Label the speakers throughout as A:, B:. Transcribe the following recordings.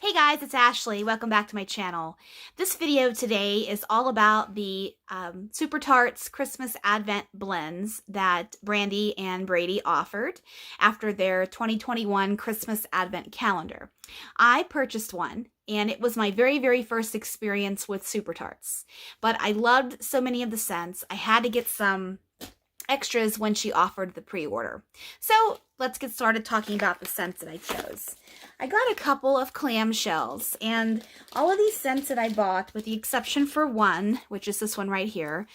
A: Hey guys, it's Ashley. Welcome back to my channel. This video today is all about the Super Tarts Christmas Advent blends that Brandy and Brady offered after their 2021 Christmas Advent calendar. I purchased one and it was my very first experience with Super Tarts, but I loved so many of the scents. I had to get some extras when she offered the pre-order. So let's get started talking about the scents that I chose. I got a couple of clamshells, and all of these scents that I bought, with the exception for one, which is this one right here,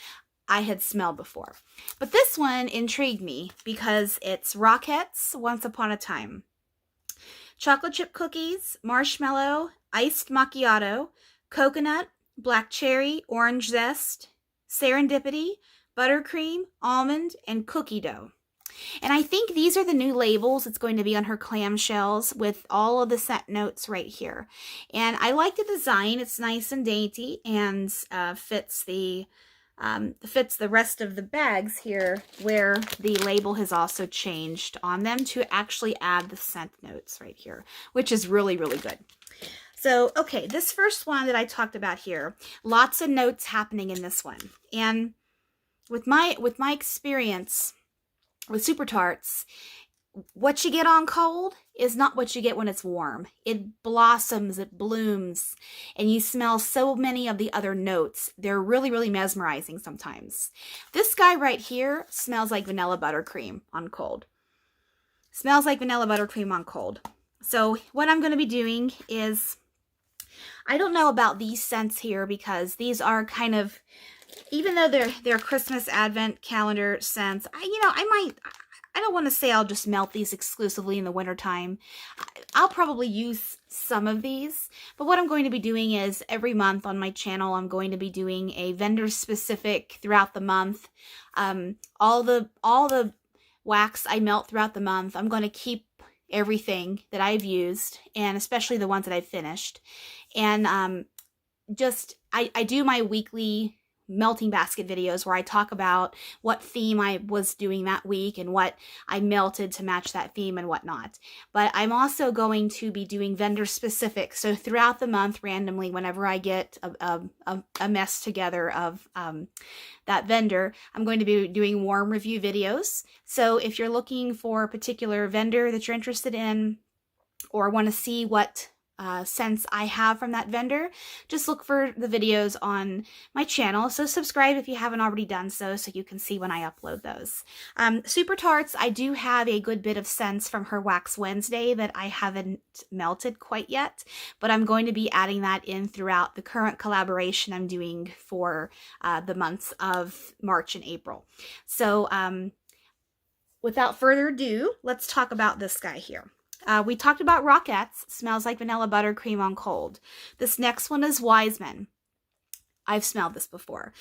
A: I had smelled before. But this one intrigued me because it's Rockettes Once Upon a Time, chocolate chip cookies, marshmallow, iced macchiato, coconut, black cherry, orange zest, serendipity, buttercream, almond, and cookie dough. And I think these are the new labels it's going to be on her clamshells with all of the scent notes right here. And I like the design. It's nice and dainty and fits the rest of the bags here, where the label has also changed on them to actually add the scent notes right here, which is really good. So, okay, this first one that I talked about here, lots of notes happening in this one. And with my experience with Super Tarts, what you get on cold is not what you get when it's warm. It blossoms, it blooms, and you smell so many of the other notes. They're really mesmerizing sometimes. This guy right here smells like vanilla buttercream on cold. Smells like vanilla buttercream on cold. So what I'm going to be doing is, I don't know about these scents here because these are kind of, even though they're Christmas Advent calendar scents, I don't want to say I'll just melt these exclusively in the wintertime. I'll probably use some of these, but what I'm going to be doing is every month on my channel, I'm going to be doing a vendor specific throughout the month. All the wax I melt throughout the month, I'm going to keep everything that I've used, and especially the ones that I've finished. And I do my weekly melting basket videos where I talk about what theme I was doing that week and what I melted to match that theme and whatnot. But I'm also going to be doing vendor specific. So throughout the month, randomly, whenever I get a mess together of that vendor, I'm going to be doing warm review videos. So if you're looking for a particular vendor that you're interested in, or want to see what scents I have from that vendor, just look for the videos on my channel. So subscribe if you haven't already done so you can see when I upload those. Super Tarts, I do have a good bit of scents from her Wax Wednesday that I haven't melted quite yet, but I'm going to be adding that in throughout the current collaboration I'm doing for the months of March and April. So without further ado, let's talk about this guy here. We talked about Rockettes, smells like vanilla buttercream on cold. This next one is Wiseman. I've smelled this before.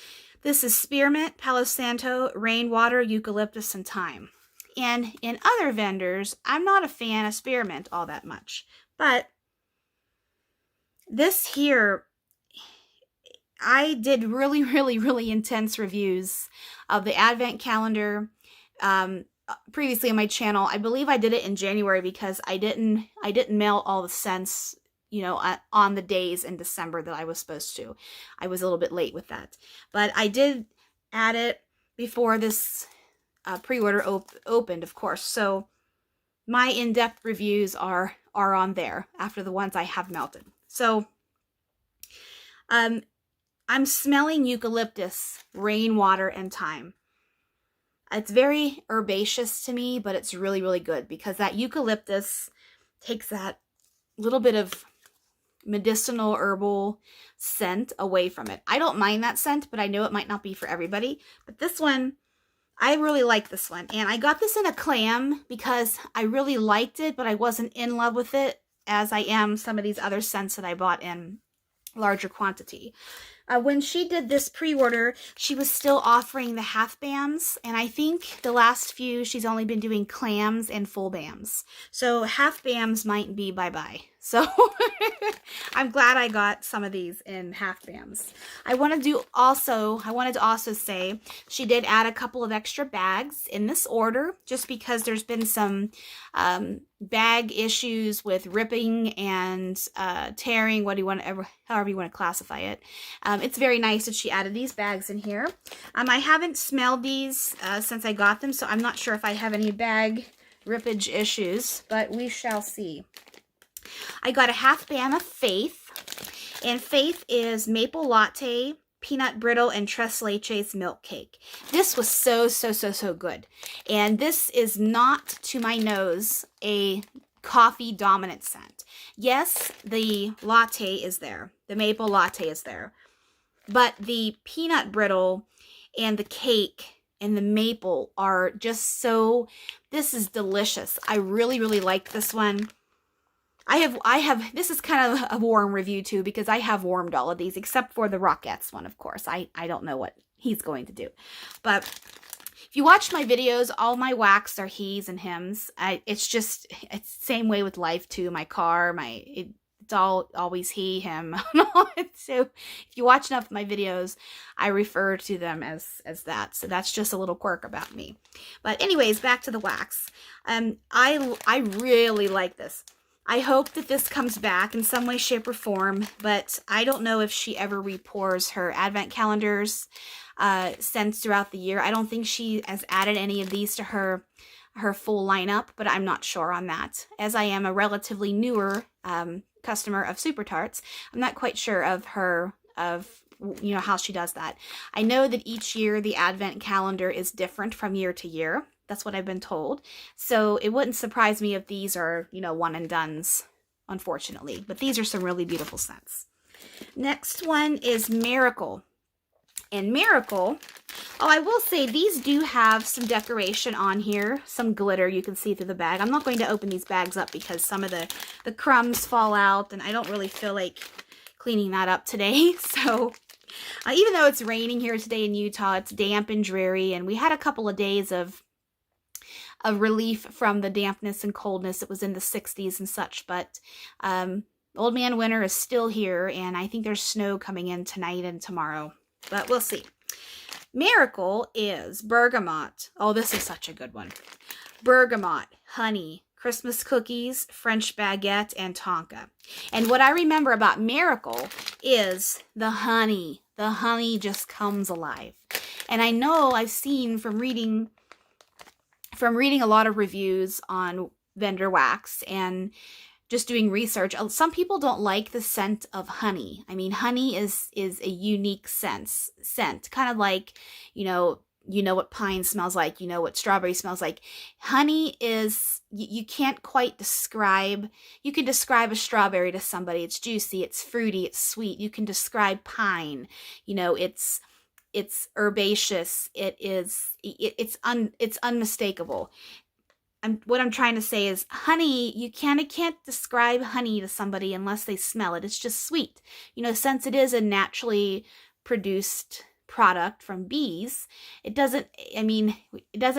A: This is spearmint, Palo Santo, rainwater, eucalyptus, and thyme. And in other vendors, I'm not a fan of spearmint all that much. But this here, I did really intense reviews of the Advent calendar previously on my channel. I believe I did it in January because I didn't mail all the scents, on the days in December that I was supposed to. I was a little bit late with that, but I did add it before this pre-order opened, of course. So my in-depth reviews are on there after the ones I have melted. So I'm smelling eucalyptus, rainwater, and thyme. It's very herbaceous to me, but it's really good because that eucalyptus takes that little bit of medicinal herbal scent away from it. I don't mind that scent, but I know it might not be for everybody. But this one, I really like this one. And I got this in a clam because I really liked it, but I wasn't in love with it as I am some of these other scents that I bought in larger quantity. When she did this pre-order, she was still offering the half bams, and I think the last few she's only been doing clams and full bams. So half bams might be bye-bye. So I'm glad I got some of these in half BAMs. I wanted to also say she did add a couple of extra bags in this order just because there's been some bag issues with ripping and tearing, however you want to classify it. It's very nice that she added these bags in here. I haven't smelled these since I got them, so I'm not sure if I have any bag rippage issues, but we shall see. I got a half BAM of Faith, and Faith is maple latte, peanut brittle, and tres leches milk cake. This was so good. And this is not, to my nose, a coffee dominant scent. Yes, the latte is there. The maple latte is there. But the peanut brittle and the cake and the maple are just so, this is delicious. I really like this one. This is kind of a warm review too, because I have warmed all of these, except for the Rockettes one, of course. I don't know what he's going to do. But if you watch my videos, all my wax are he's and hims. It's the same way with life too. My car, it's all always he, him. So if you watch enough of my videos, I refer to them as that. So that's just a little quirk about me. But anyways, back to the wax. I really like this. I hope that this comes back in some way, shape, or form, but I don't know if she ever repours her advent calendars scents throughout the year. I don't think she has added any of these to her full lineup, but I'm not sure on that. As I am a relatively newer customer of Super Tarts, I'm not quite sure of how she does that. I know that each year the advent calendar is different from year to year. That's what I've been told. So it wouldn't surprise me if these are, one and dones, unfortunately. But these are some really beautiful scents. Next one is Miracle. And Miracle, I will say these do have some decoration on here, some glitter you can see through the bag. I'm not going to open these bags up because some of the crumbs fall out, and I don't really feel like cleaning that up today. So even though it's raining here today in Utah, it's damp and dreary, and we had a couple of days of relief from the dampness and coldness. It was in the 60s and such, but Old Man Winter is still here, and I think there's snow coming in tonight and tomorrow, but we'll see. Miracle is bergamot. Oh, this is such a good one. Bergamot, honey, Christmas cookies, French baguette, and tonka. And what I remember about Miracle is the honey. The honey just comes alive. And I know I've seen from reading a lot of reviews on vendor wax and just doing research, some people don't like the scent of honey. I mean, honey is a unique scent, kind of like, what pine smells like, what strawberry smells like. Honey is, you can't quite describe, you can describe a strawberry to somebody. It's juicy, it's fruity, it's sweet. You can describe pine, it's herbaceous. It's unmistakable. What I'm trying to say is honey, you can't describe honey to somebody unless they smell it. It's just sweet. Since it is a naturally produced product from bees, it doesn't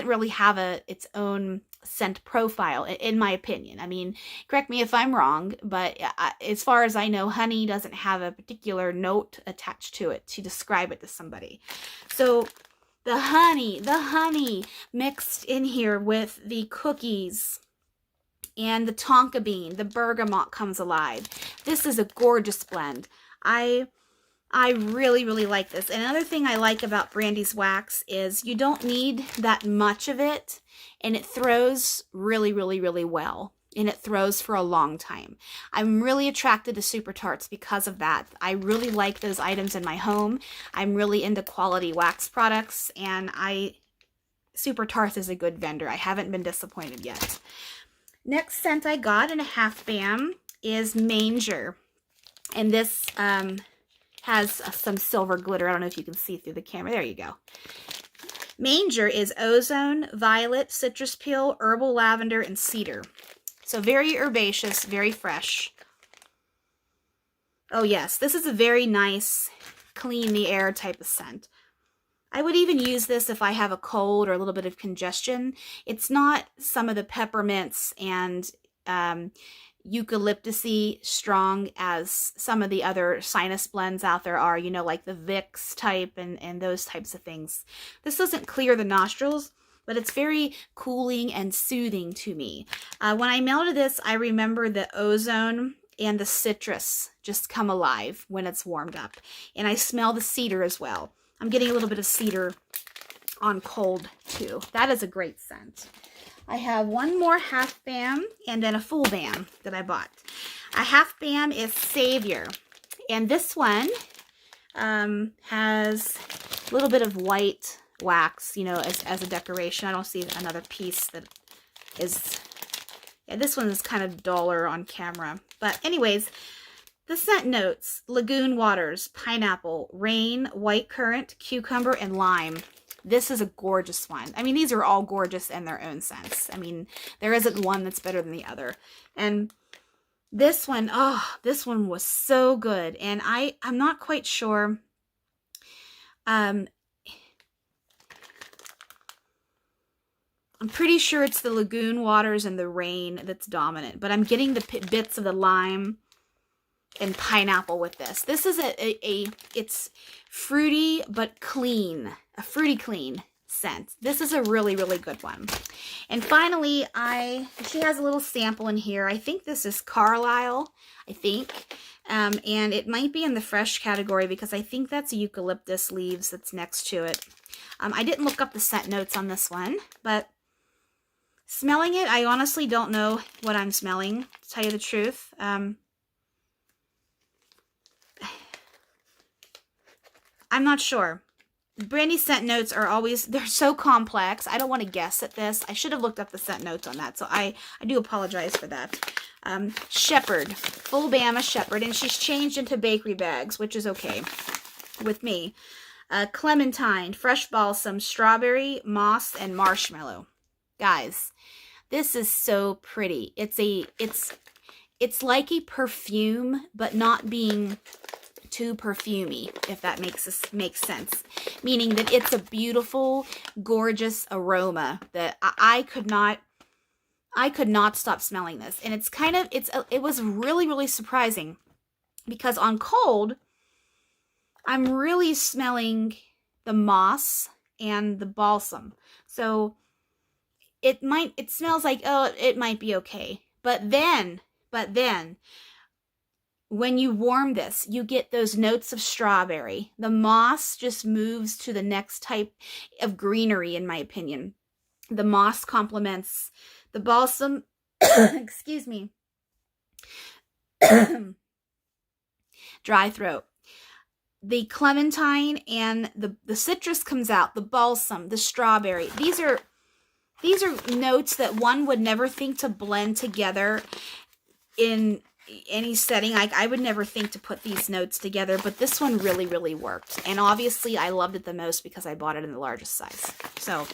A: really have its own scent profile, in my opinion. I mean, correct me if I'm wrong, but as far as I know, honey doesn't have a particular note attached to it to describe it to somebody. So the honey mixed in here with the cookies and the tonka bean, the bergamot comes alive. This is a gorgeous blend. I really like this. And another thing I like about Brandy's wax is you don't need that much of it, and it throws really well. And it throws for a long time. I'm really attracted to Super Tarts because of that. I really like those items in my home. I'm really into quality wax products, and Super Tarts is a good vendor. I haven't been disappointed yet. Next scent I got in a half BAM is Manger. And this has some silver glitter. I don't know if you can see through the camera. There you go. Manger is ozone, violet, citrus peel, herbal lavender, and cedar. So very herbaceous, very fresh. Oh yes, this is a very nice, clean the air type of scent. I would even use this if I have a cold or a little bit of congestion. It's not some of the peppermints and eucalyptusy strong as some of the other sinus blends out there are, you know, like the Vicks type and those types of things. This doesn't clear the nostrils, but it's very cooling and soothing to me. When I melted this, I remember the ozone and the citrus just come alive when it's warmed up. And I smell the cedar as well. I'm getting a little bit of cedar on cold too. That is a great scent. I have one more half BAM and then a full BAM that I bought. A half BAM is Savior. And this one has a little bit of white wax, you know, as a decoration. I don't see another piece that is, yeah, this one is kind of duller on camera. But anyways, the scent notes: lagoon waters, pineapple, rain, white currant, cucumber, and lime. This is a gorgeous one. I mean, these are all gorgeous in their own sense. I mean, there isn't one that's better than the other. And this one, oh, this one was so good. And I'm not quite sure. I'm pretty sure it's the lagoon waters and the rain that's dominant. But I'm getting the bits of the lime and pineapple with this. This is it's fruity but clean, a fruity clean scent. This is a really, really good one. And finally, she has a little sample in here. I think this is Carlisle, I think. And it might be in the fresh category because I think that's eucalyptus leaves that's next to it. I didn't look up the scent notes on this one, but smelling it, I honestly don't know what I'm smelling, to tell you the truth. I'm not sure. Brandy scent notes are always, they're so complex. I don't want to guess at this. I should have looked up the scent notes on that, so I do apologize for that. Shepherd, full Bama Shepherd, and she's changed into bakery bags, which is okay with me. Clementine, fresh balsam, strawberry, moss, and marshmallow. Guys, this is so pretty. It's like a perfume, but not being too perfumey, if that makes sense. Meaning that it's a beautiful, gorgeous aroma that I could not stop smelling this. And it's kind of, it was really, really surprising because on cold, I'm really smelling the moss and the balsam. So it smells like, oh, it might be okay. But then, when you warm this, you get those notes of strawberry. The moss just moves to the next type of greenery, in my opinion. The moss complements the balsam. Excuse me. Dry throat. The clementine and the citrus comes out. The balsam, the strawberry. These are notes that one would never think to blend together in any setting. I would never think to put these notes together, but this one really, really worked. And obviously I loved it the most because I bought it in the largest size. So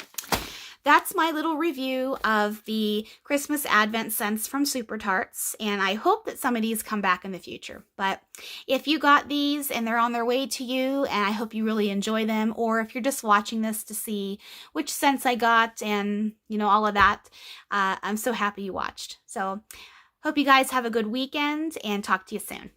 A: that's my little review of the Christmas Advent scents from Super Tarts, and I hope that some of these come back in the future. But if you got these and they're on their way to you, and I hope you really enjoy them, or if you're just watching this to see which scents I got and, you know, all of that, I'm so happy you watched. So hope you guys have a good weekend and talk to you soon.